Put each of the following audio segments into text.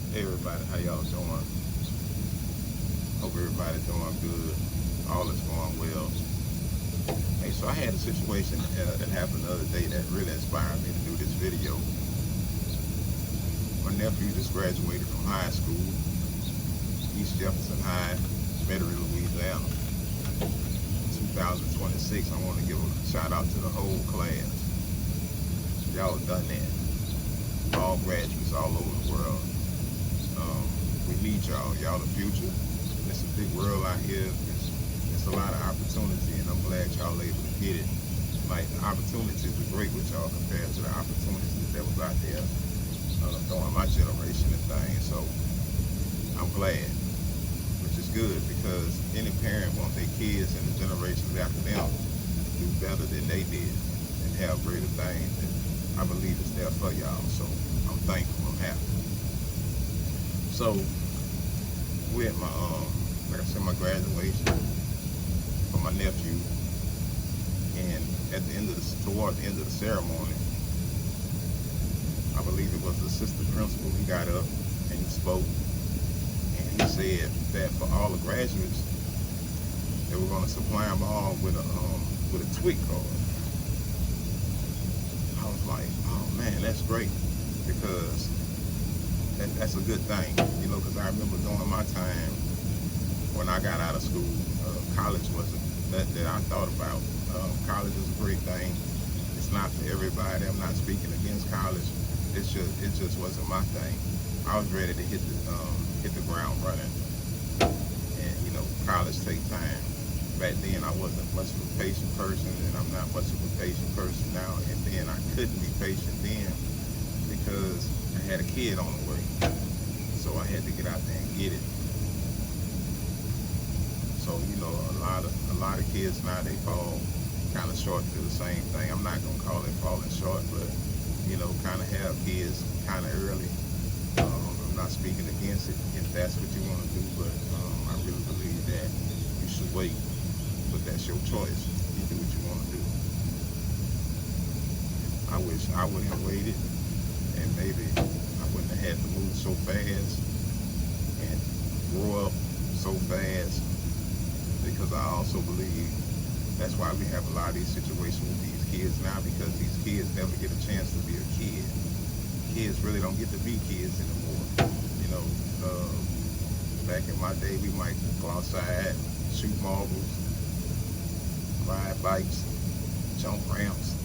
Hey everybody, how y'all doing? Hope everybody doing good. All is going well. Hey, so I had a situation that happened the other day that really inspired me to do this video. My nephew just graduated from high school, East Jefferson High, Metairie, Louisiana. 2026, I want to give a shout out to the whole class. Y'all have done that. All graduates all over the world. We need y'all. Y'all the future. It's a big world out here. It's a lot of opportunity, and I'm glad y'all able to get it. Like, the opportunities are great with y'all compared to the opportunities that was out there during my generation and things. So I'm glad, which is good, because any parent wants their kids and the generations after them to do better than they did and have greater things. And I believe it's there for y'all. So I'm thankful. I'm happy. So we had my like I said, my graduation for my nephew, and at the end of toward the end of the ceremony, I believe it was the assistant principal. He got up and he spoke, and he said that for all the graduates, they were going to supply them all with a TWIC card. I was like, oh man, that's great, because that's a good thing, you know, because I remember during my time when I got out of school, college wasn't that I thought about. College is a great thing. It's not for everybody. I'm not speaking against college. It just wasn't my thing. I was ready to hit the ground running, and you know, college takes time. Back then, I wasn't much of a patient person, and I'm not much of a patient person now. And then I couldn't be patient then because I had a kid on the way, so I had to get out there and get it. So you know, a lot of kids now, they fall kind of short to the same thing. I'm not gonna call it falling short, but you know, kind of have kids kind of early. I'm not speaking against it if that's what you want to do, but I really believe that you should wait. But that's your choice. You do what you want to do. I wish I would have waited, and maybe I wouldn't have had to move so fast and grow up so fast, because I also believe that's why we have a lot of these situations with these kids now, because these kids never get a chance to be a kid. Kids really don't get to be kids anymore. You know, back in my day, we might go outside, shoot marbles, ride bikes, jump ramps,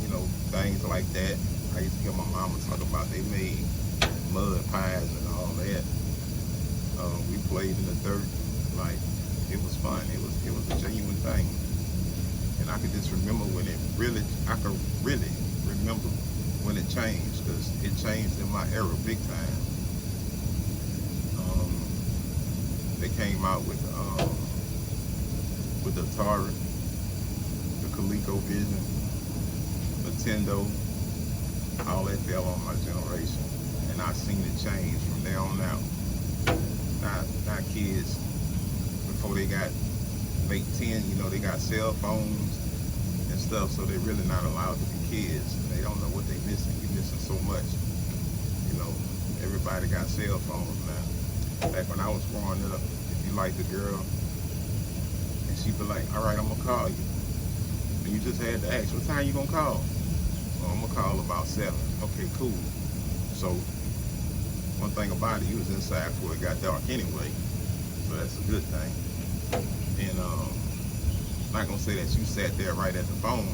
you know, things like that. I used to hear my mama talk about they made mud pies and all that. We played in the dirt, like it was fun. It was a genuine thing, and I could just remember when I could really remember when it changed, because it changed in my era big time. They came out with the Atari, the ColecoVision, Nintendo. All that fell on my generation, and I seen it change from there on out. Now kids, before they got make 10, you know, they got cell phones and stuff, so they're really not allowed to be kids. They don't know what they're missing. You're missing so much. You know, everybody got cell phones now. Back when I was growing up, if you liked a girl, and she'd be like, all right, I'm gonna call you. And you just had to ask, what time you gonna call? Well, I'm gonna call about 7. Okay, cool. So one thing about it, you was inside before it got dark anyway, so that's a good thing. And I'm not gonna say that you sat there right at the phone,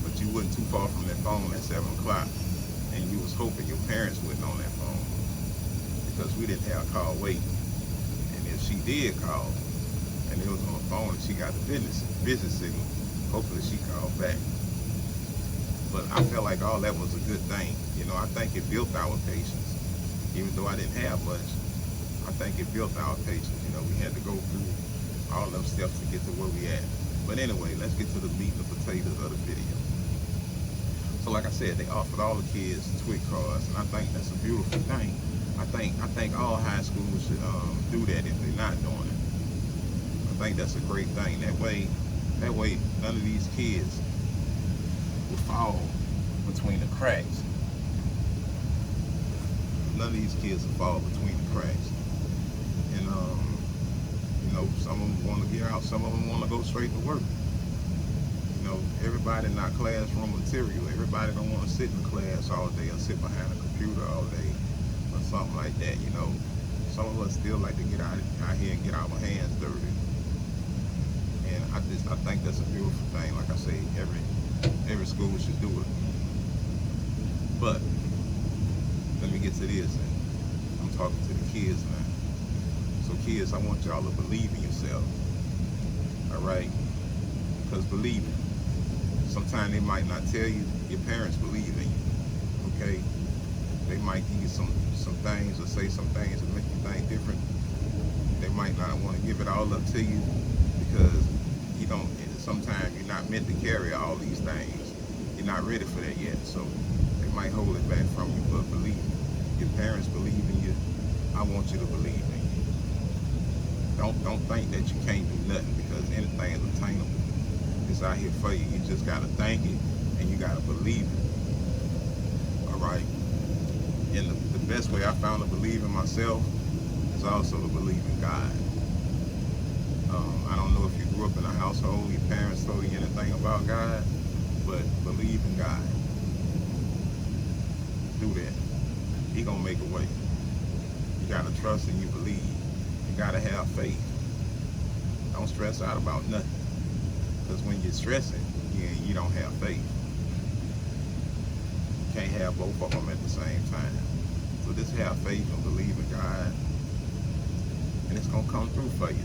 but you wasn't too far from that phone at 7 o'clock, and you was hoping your parents wasn't on that phone, because we didn't have call wait. And if she did call and it was on the phone and she got the business signal, hopefully she called back. But I felt like all that was a good thing. You know, I think it built our patience. Even though I didn't have much, I think it built our patience. You know, we had to go through all them steps to get to where we at. But anyway, let's get to the meat and the potatoes of the video. So like I said, they offered all the kids TWIC cards, and I think that's a beautiful thing. I think all high schools should do that if they're not doing it. I think that's a great thing. That way none of these kids will fall between the cracks none of these kids will fall between the cracks. And some of them want to get out, some of them want to go straight to work. Everybody not classroom material. Everybody don't want to sit in class all day or sit behind a computer all day or something like that. Some of us still like to get out here and get our hands dirty. And I think that's a beautiful thing. Like I say, every school should do it. But let me get to this, and I'm talking to the kids now. So kids, I want y'all to believe in yourself. All right? Because believe it. Sometimes they might not tell you, your parents believe in you, okay? They might give you some things or say some things that make you think different. They might not want to give it all up to you because sometimes you're not meant to carry all these things. You're not ready for that yet, so they might hold it back from you, but believe me, your parents believe in you. I want you to believe in you. Don't think that you can't do nothing, because anything is attainable. It's out here for you. You just gotta think it and you gotta believe it. All right. And the best way I found to believe in myself is also to believe in God. I don't know if you grew up in a household your parents told you anything about God, but believe in God. Do that. He gonna make a way. You gotta trust and you believe. You gotta have faith. Don't stress out about nothing. Because when you're stressing, you don't have faith. You can't have both of them at the same time. So just have faith and believe in God, and it's gonna come through for you.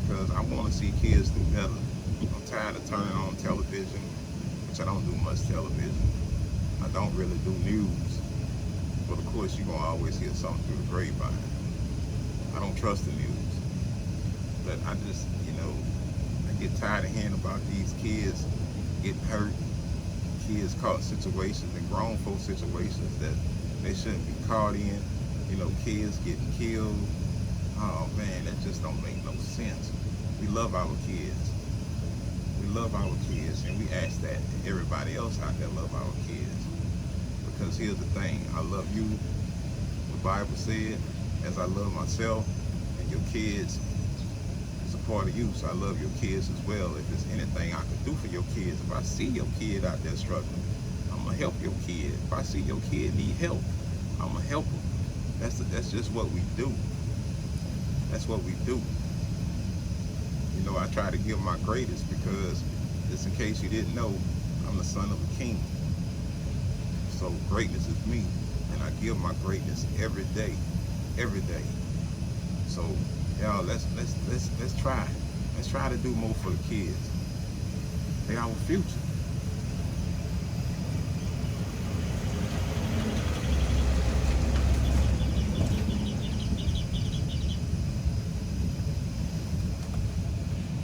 Because I want to see kids do better. I'm tired of turning on television, which I don't do much television. I don't really do news, but of course you're gonna always hear something through the grapevine. I don't trust the news, but I just, I get tired of hearing about these kids getting hurt, kids caught situations and grown folk situations that they shouldn't be caught in, kids getting killed. Oh man, that just don't make no sense. We love our kids. We love our kids, and we ask that everybody else out there love our kids. Because here's the thing, I love you, the Bible said, as I love myself, and your kids is a part of you, so I love your kids as well. If there's anything I can do for your kids, if I see your kid out there struggling, I'm gonna help your kid. If I see your kid need help, I'm gonna help them. That's just what we do. That's what we do. I try to give my greatest, because just in case you didn't know, I'm the son of a king. So greatness is me, and I give my greatness every day, every day. So y'all, let's try. Let's try to do more for the kids. They our future.